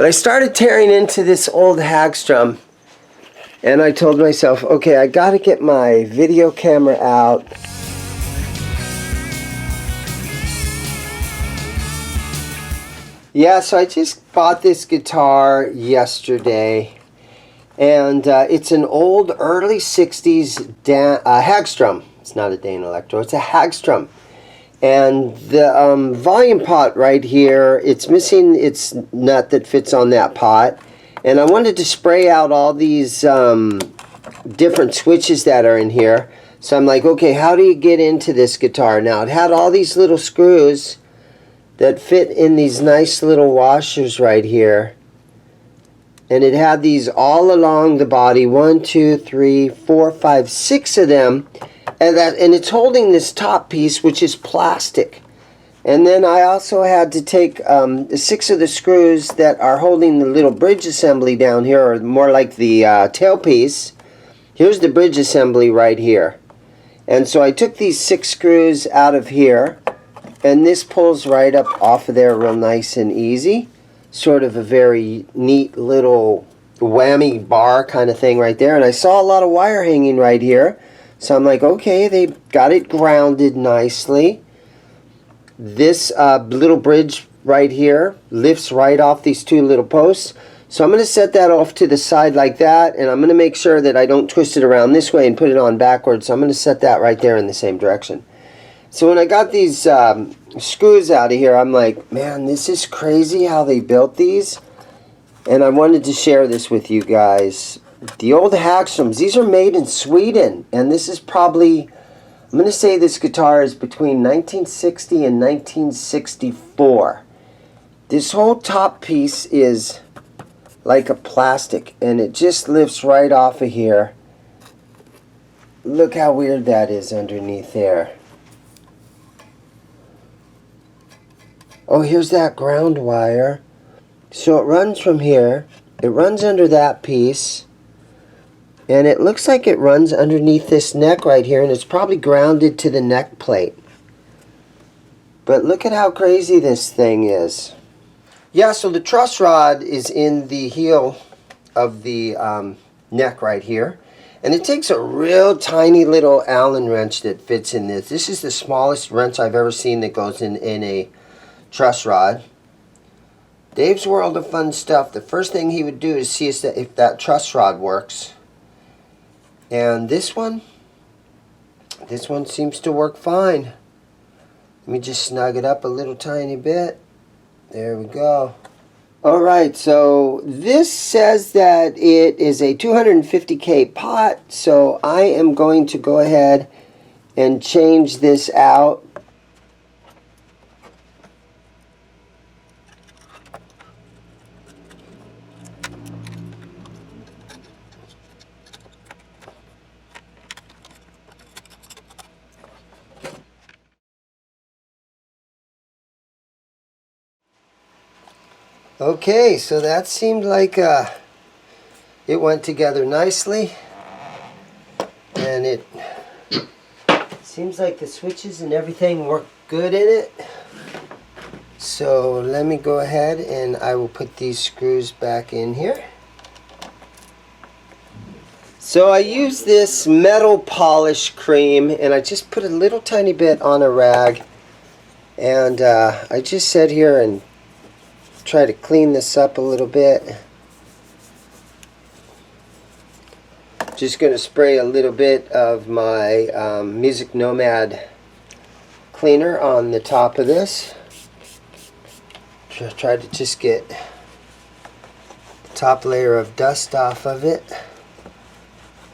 But I started tearing into this old Hagstrom, and I told myself, okay, I gotta get my video camera out. Yeah, so I just bought this guitar yesterday, and it's an old early 60s Hagstrom. It's not a Dane Electro, it's a Hagstrom. And the volume pot right here, it's missing its nut that fits on that pot. And I wanted to spray out all these different switches that are in here. So I'm like, okay, how do you get into this guitar? Now, it had all these little screws that fit in these nice little washers right here. And it had these all along the body, 1, 2, 3, 4, 5, 6 of them. And it's holding this top piece, which is plastic. And then I also had to take 6 of the screws that are holding the little bridge assembly down here, or more like the tailpiece. Here's the bridge assembly right here. And so I took these 6 screws out of here, and this pulls right up off of there real nice and easy. Sort of a very neat little whammy bar kind of thing right there. And I saw a lot of wire hanging right here. So I'm like, okay, they got it grounded nicely. This little bridge right here lifts right off these 2 little posts. So I'm going to set that off to the side like that, and I'm going to make sure that I don't twist it around this way and put it on backwards. So I'm going to set that right there in the same direction. So when I got these screws out of here, I'm like, man, this is crazy how they built these. And I wanted to share this with you guys. The old Hagstroms, these are made in Sweden. And this is probably, I'm going to say this guitar is between 1960 and 1964. This whole top piece is like a plastic, and it just lifts right off of here. Look how weird that is underneath there. Oh, here's that ground wire. So it runs from here. It runs under that piece. And it looks like it runs underneath this neck right here. And it's probably grounded to the neck plate. But look at how crazy this thing is. Yeah, so the truss rod is in the heel of the neck right here. And it takes a real tiny little Allen wrench that fits in this. This is the smallest wrench I've ever seen that goes in a truss rod. Dave's World of Fun Stuff, the first thing he would do is see if that truss rod works. And this one seems to work fine. Let me just snug it up a little tiny bit. There we go. Alright, so this says that it is a 250K pot, so I am going to go ahead and change this out. Okay, so that seemed like it went together nicely, and it seems like the switches and everything work good in it. So let me go ahead and I will put these screws back in here. So I use this metal polish cream, and I just put a little tiny bit on a rag, and I just sit here and try to clean this up a little bit. Just going to spray a little bit of my Music Nomad cleaner on the top of this. Try to just get the top layer of dust off of it,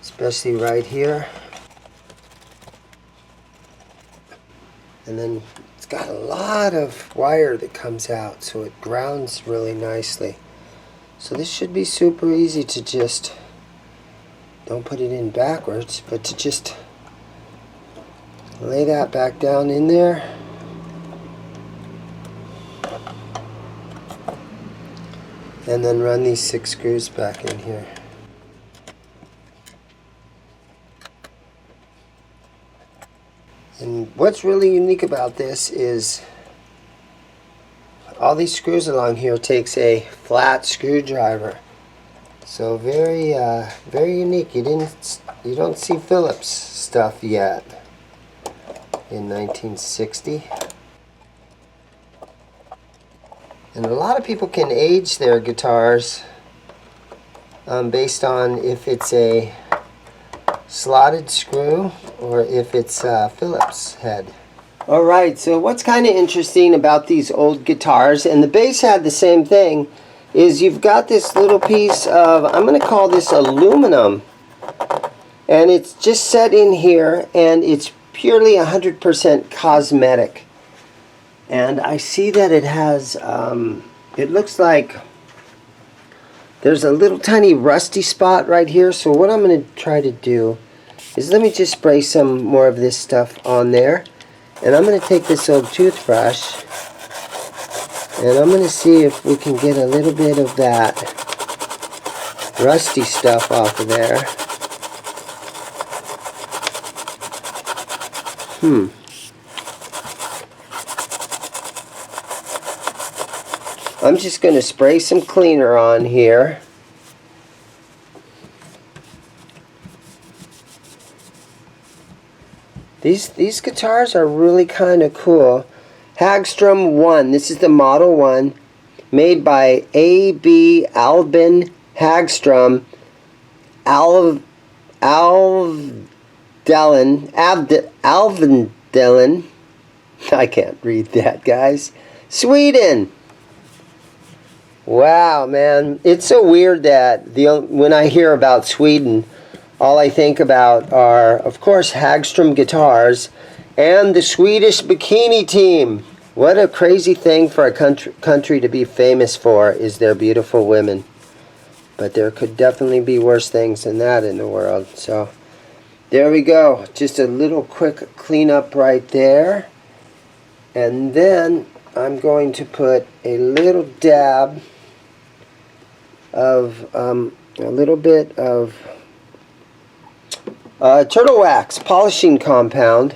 especially right here. And then it's got a lot of wire that comes out, so it grounds really nicely. So this should be super easy to just, don't put it in backwards, but to just lay that back down in there. And then run these 6 screws back in here. And what's really unique about this is all these screws along here takes a flat screwdriver. So very unique. You don't see Phillips stuff yet in 1960. And a lot of people can age their guitars based on if it's a slotted screw or if it's Phillips head. Alright, so what's kind of interesting about these old guitars, and the bass had the same thing, is you've got this little piece of, I'm going to call this aluminum, and it's just set in here, and it's purely 100% cosmetic. And I see that it has, it looks like there's a little tiny rusty spot right here. So what I'm going to try to do is, let me just spray some more of this stuff on there. And I'm going to take this old toothbrush, and I'm going to see if we can get a little bit of that rusty stuff off of there. I'm just going to spray some cleaner on here. These guitars are really kind of cool. Hagstrom 1. This is the Model 1, made by A.B. Albin Hagstrom, Alvendelen. I can't read that, guys. Sweden. Wow, man. It's so weird that when I hear about Sweden, all I think about are, of course, Hagstrom guitars and the Swedish bikini team. What a crazy thing for a country to be famous for, is their beautiful women. But there could definitely be worse things than that in the world. So there we go. Just a little quick cleanup right there. And then I'm going to put a little dab of a little bit of turtle wax polishing compound,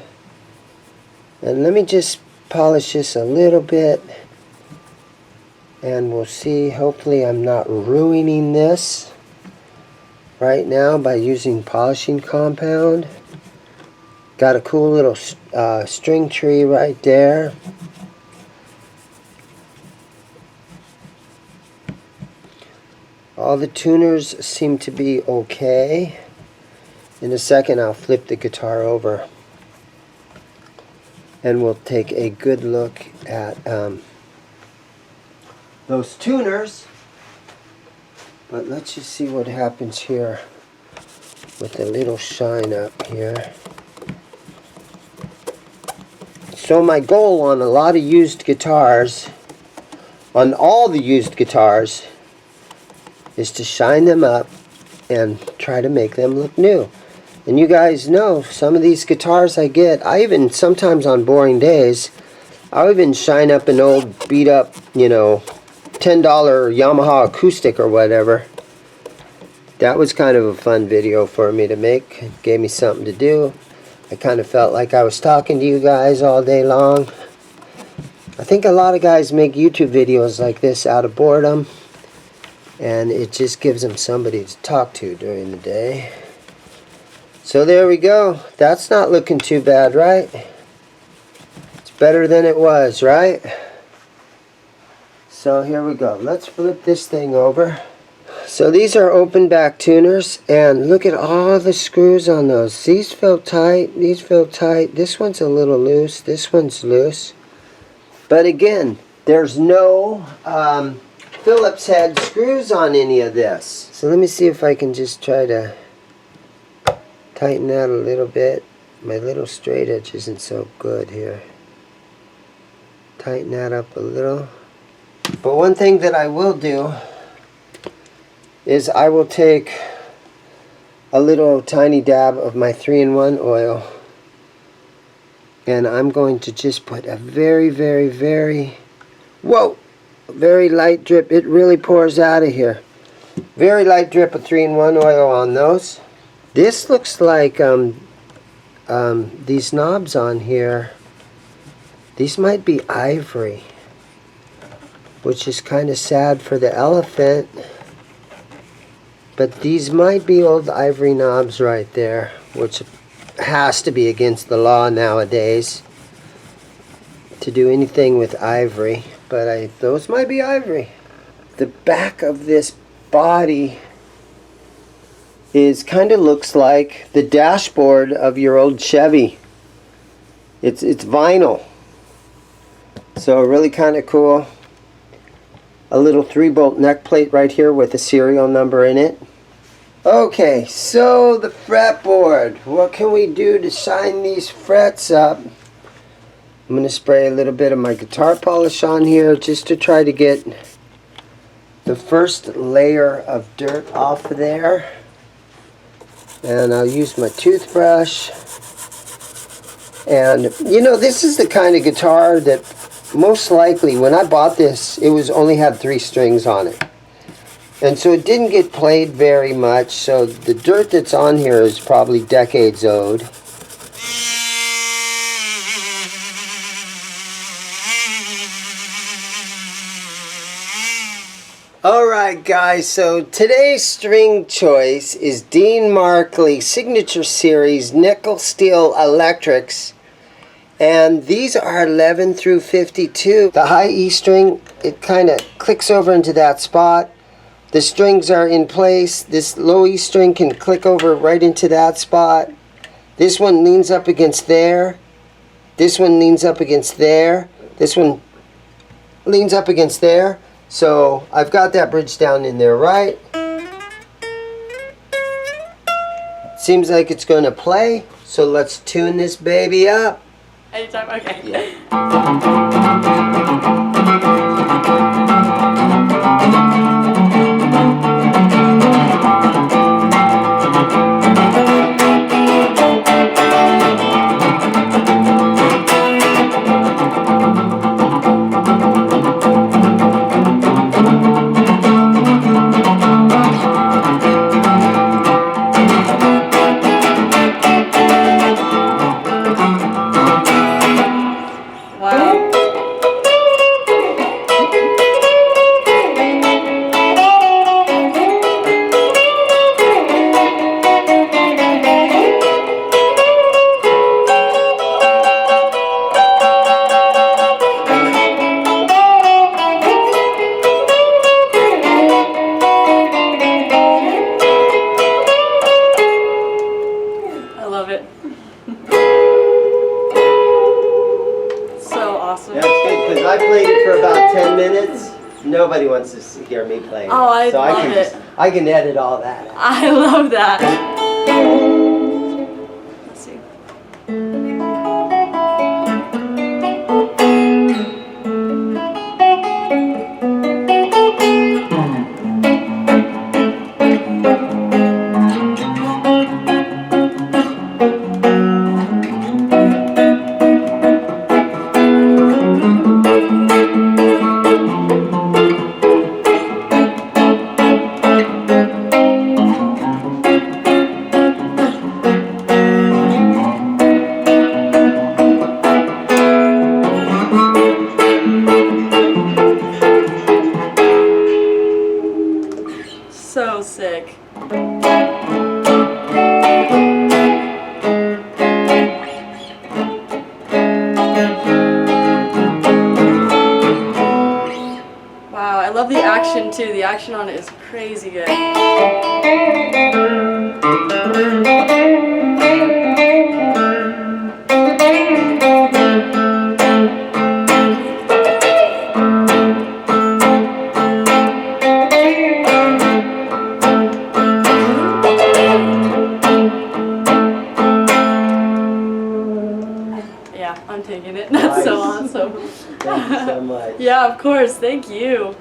and let me just polish this a little bit, and we'll see. Hopefully I'm not ruining this right now by using polishing compound. Got a cool little string tree right there. All the tuners seem to be okay. In a second I'll flip the guitar over and we'll take a good look at those tuners. But let's just see what happens here with a little shine up here. So my goal on a lot of used guitars, on all the used guitars, is to shine them up and try to make them look new. And you guys know, some of these guitars I get, I even, sometimes on boring days, I'll even shine up an old beat up, you know, $10 Yamaha acoustic or whatever. That was kind of a fun video for me to make. It gave me something to do. I kind of felt like I was talking to you guys all day long. I think a lot of guys make YouTube videos like this out of boredom, and it just gives them somebody to talk to during the day. So there we go. That's not looking too bad, right? It's better than it was, right? So here we go. Let's flip this thing over. So these are open back tuners, and look at all the screws on those. These feel tight, these feel tight. This one's a little loose, this one's loose. But again, there's no Phillips head screws on any of this. So let me see if I can just try to tighten that a little bit. My little straight edge isn't so good here. Tighten that up a little. But one thing that I will do is I will take a little tiny dab of my 3-in-1 oil, and I'm going to just put a very, very, very, whoa, very light drip. It really pours out of here. Very light drip of 3-in-1 oil on those. This looks like these knobs on here, these might be ivory. which is kind of sad for the elephant. But these might be old ivory knobs right there, which has to be against the law nowadays to do anything with ivory. But those might be ivory. The back of this body kind of looks like the dashboard of your old Chevy. It's vinyl, so really kind of cool. A little 3-bolt neck plate right here with a serial number in it. Okay, so the fretboard. What can we do to shine these frets up? I'm going to spray a little bit of my guitar polish on here just to try to get the first layer of dirt off of there. And I'll use my toothbrush. And you know, this is the kind of guitar that most likely when I bought this, it only had 3 strings on it. And so it didn't get played very much, so the dirt that's on here is probably decades old. Alright guys, so today's string choice is Dean Markley Signature Series Nickel Steel Electrics. And these are 11 through 52. The high E string, it kind of clicks over into that spot. The strings are in place. This low E string can click over right into that spot. This one leans up against there. This one leans up against there. This one leans up against there. So I've got that bridge down in there, right? Seems like it's going to play. So let's tune this baby up. Anytime, okay. Yeah. I played it for about 10 minutes. Nobody wants to hear me play. Oh, I love it. I can edit all that out. I love that. Let's see. So sick. Wow, I love the action too. The action on it is crazy good. Yeah, I'm taking it. That's Nice. so awesome. Thank you so much. Yeah, of course. Thank you.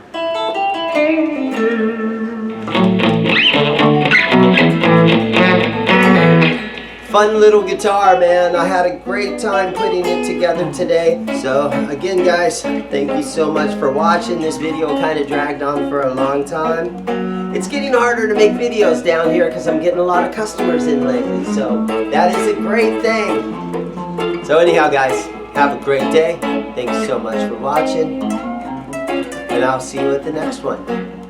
Fun little guitar, man. I had a great time putting it together today. So again, guys, thank you so much for watching. This video kind of dragged on for a long time. It's getting harder to make videos down here because I'm getting a lot of customers in lately. So that is a great thing. So anyhow, guys, have a great day. Thanks so much for watching. And and I'll see you at the next one.